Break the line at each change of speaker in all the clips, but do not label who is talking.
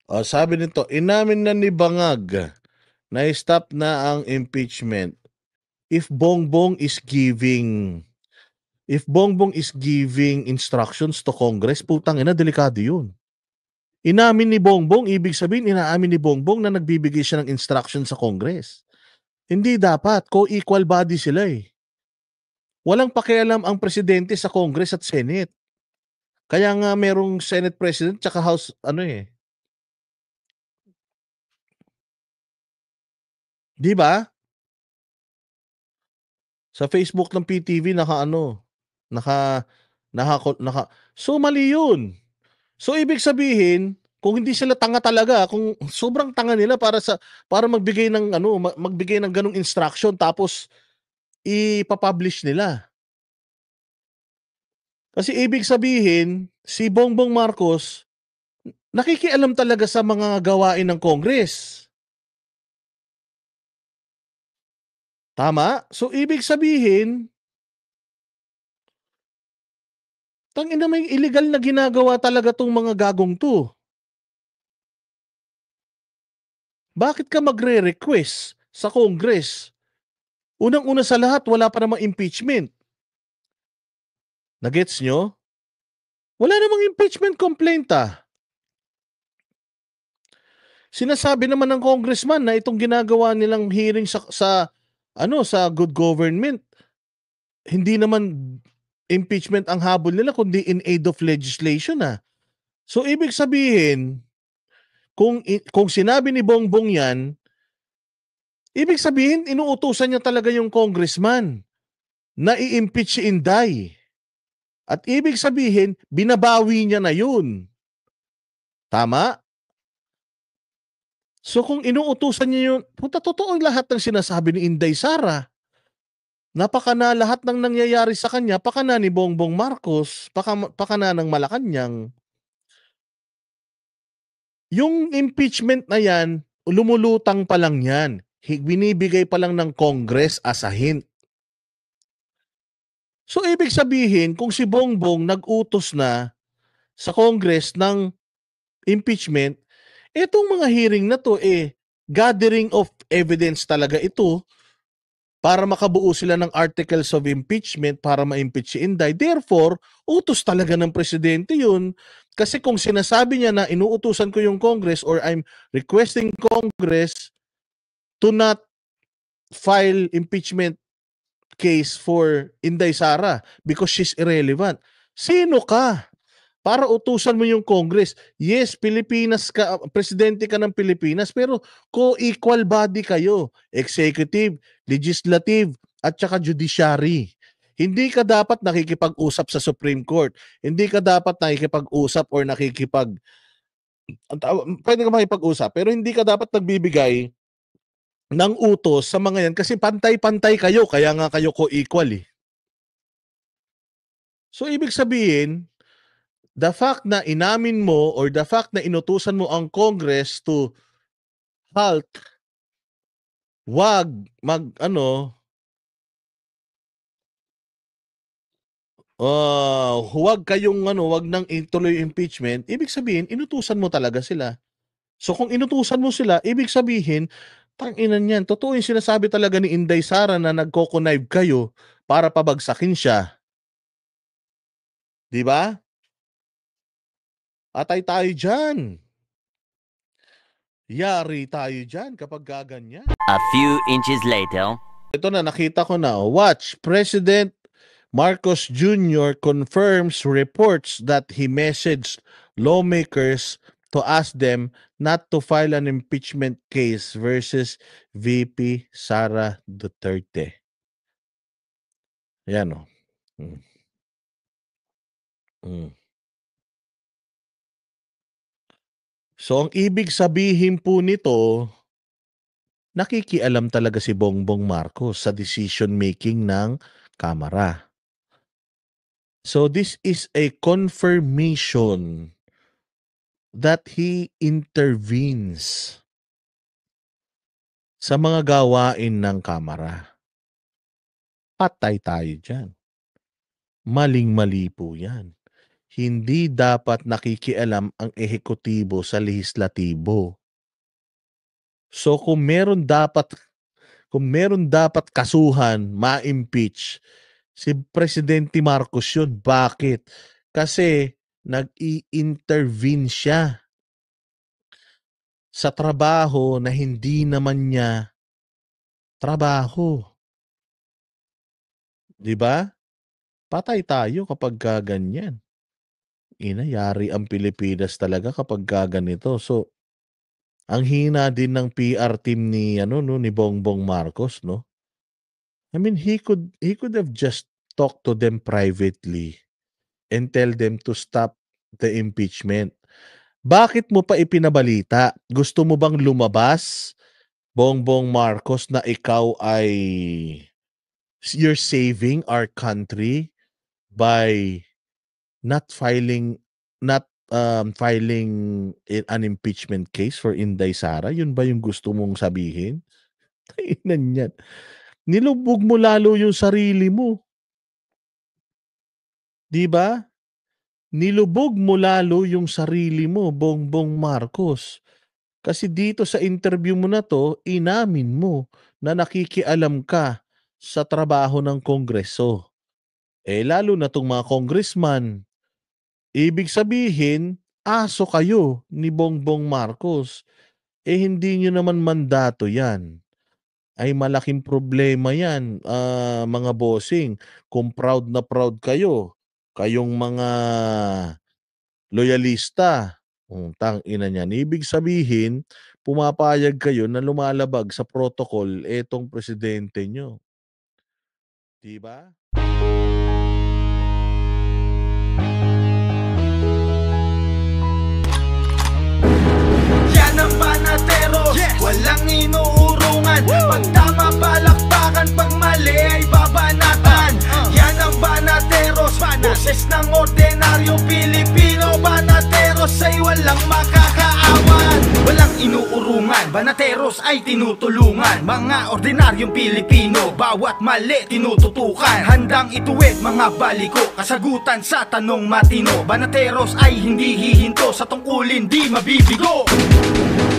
Sabi nito, inamin na ni Bangag na stop na ang impeachment. If Bongbong is giving instructions to Congress, putang ina, delikado yun. Inamin ni Bongbong, ibig sabihin, inaamin ni Bongbong na nagbibigay siya ng instruction sa Congress. Hindi dapat, co-equal body sila eh. Walang pakialam ang presidente sa Congress at Senate. Kaya nga merong Senate President tsaka House, Di ba? Sa Facebook ng PTV, naka, so mali yun. So ibig sabihin, kung hindi sila tanga talaga, kung sobrang tanga nila para magbigay ng ganung instruction tapos ipapublish nila. Kasi ibig sabihin, si Bongbong Marcos nakikialam talaga sa mga gawain ng Congress. Tama? So ibig sabihin, tangina, may illegal na ginagawa talaga tong mga gagong to. Bakit ka magre-request sa Congress? Unang-una sa lahat, wala pa namang impeachment. Nagets nyo? Wala namang impeachment complaint Sinasabi naman ng congressman na itong ginagawa nilang hearing sa good government, hindi naman impeachment ang habol nila kundi in aid of legislation So ibig sabihin, kung sinabi ni Bongbong yan, ibig sabihin inuutusan niya talaga yung congressman na i-impeach si Inday. At ibig sabihin, binabawi niya na yun. Tama? So kung inuutusan niya yun, totoo lahat ng sinasabi ni Inday Sara. Napakana lahat ng nangyayari sa kanya, pakana ni Bongbong Marcos, pakana ng Malacanang. Yung impeachment na yan, lumulutang pa lang yan. Binibigay pa lang ng Congress as a hint. So ibig sabihin, kung si Bongbong nag-utos na sa Congress ng impeachment, itong mga hearing na to gathering of evidence talaga ito para makabuo sila ng articles of impeachment para ma-impeach si Inday. Therefore, utos talaga ng presidente yun. Kasi kung sinasabi niya na inuutusan ko yung Congress or I'm requesting Congress to not file impeachment case for Inday Sara because she's irrelevant. Sino ka para utusan mo yung Congress? Yes, Pilipinas ka, presidente ka ng Pilipinas, pero co-equal body kayo. Executive, legislative, at saka judiciary. Hindi ka dapat nakikipag-usap sa Supreme Court. Hindi ka dapat nakikipag-usap or pwede ka makipag-usap, pero hindi ka dapat nagbibigay ng utos sa mga yan kasi pantay-pantay kayo, kaya nga kayo co-equal So ibig sabihin, the fact na inamin mo or the fact na inutusan mo ang Congress to halt, wag huwag kayong wag nang ituloy impeachment, ibig sabihin inutusan mo talaga sila. So kung inutusan mo sila, ibig sabihin, tanginan yan, totoo yung sinasabi talaga ni Inday Sara na nagko-connive kayo para pabagsakin siya. Di ba? Atay tayo dyan. Yari tayo dyan kapag gaganyan.
A few inches later.
Ito na, nakita ko na. Watch, President Marcos Jr. confirms reports that he messaged lawmakers to ask them not to file an impeachment case versus VP Sara Duterte. Yan o. So ang ibig sabihin po nito, nakikialam talaga si Bongbong Marcos sa decision making ng Kamara. So this is a confirmation that he intervenes sa mga gawain ng Kamara. Patay tayo dyan. Maling-mali po yan. hindi dapat nakikialam ang ehekutibo sa lehislatibo. So kung meron dapat kasuhan, ma-impeach, si Presidente Marcos yun. Bakit? Kasi nag-i-intervene siya sa trabaho na hindi naman niya trabaho. 'Di ba? Patay tayo kapag ganyan. Yari ang Pilipinas talaga kapag ganito. So, ang hina din ng PR team ni ni Bongbong Marcos, no? I mean, he could have just talked to them privately and tell them to stop the impeachment. Bakit mo pa ipinabalita? Gusto mo bang lumabas, Bongbong Marcos, na ikaw ay you're saving our country by not filing an impeachment case for Inday Sara? Yun ba yung gusto mong sabihin? Kainan yan. Nilubog mo lalo yung sarili mo. 'Di ba? Nilubog mo lalo yung sarili mo, Bongbong Marcos. Kasi dito sa interview mo na to, inamin mo na nakikialam ka sa trabaho ng Kongreso. Lalo na tong mga congressman. Ibig sabihin, aso kayo ni Bongbong Marcos. Hindi nyo naman mandato yan. Ay malaking problema yan, mga bossing. Kung proud na proud kayo, kayong mga loyalista, tangina niyan. Ibig sabihin, pumapayag kayo na lumalabag sa protocol etong presidente nyo. Diba?
Yan ang Banateros, walang inuurungan. Pag tama palakpakan, pag mali ay babanatan. Yan ang Banateros, boses ng ordinaryong Pilipino. Banateros ay walang makakaawan. Walang inuurungan, Banateros ay tinutulungan. Mga ordinaryong Pilipino, bawat mali tinututukan. Handang ituwid mga baliko, kasagutan sa tanong matino. Banateros ay hindi hihinto, sa tungkulin di mabibigo.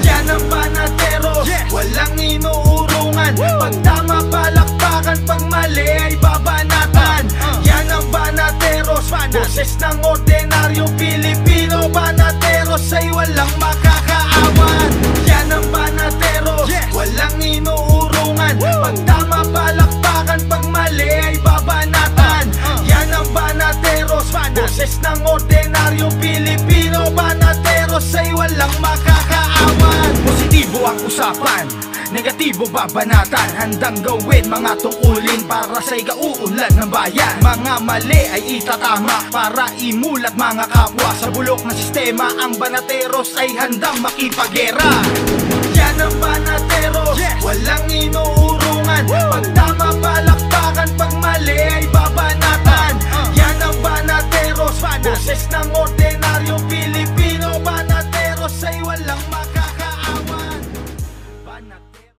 Yan ang Banateros, walang inuurungan. Pag tama palakpakan, pag mali ay babanatan. Yan ang Banateros, boses ng ordinaryong Pilipino. Banateros ay walang makakaawan. Yan ang Banateros, walang inuurungan. Pag tama palakpakan, pag mali ay babanatan. Yan ang Banateros, boses ng ordinaryong Pilipino. Banateros ay walang makakaawan. Positibo ang usapan, negatibo babanatan. Handang gawin mga tungkulin para sa ikauunlad ng bayan. Mga mali ay itatama para imulat mga kapwa. Sa bulok na sistema ang Banateros ay handang makipagera.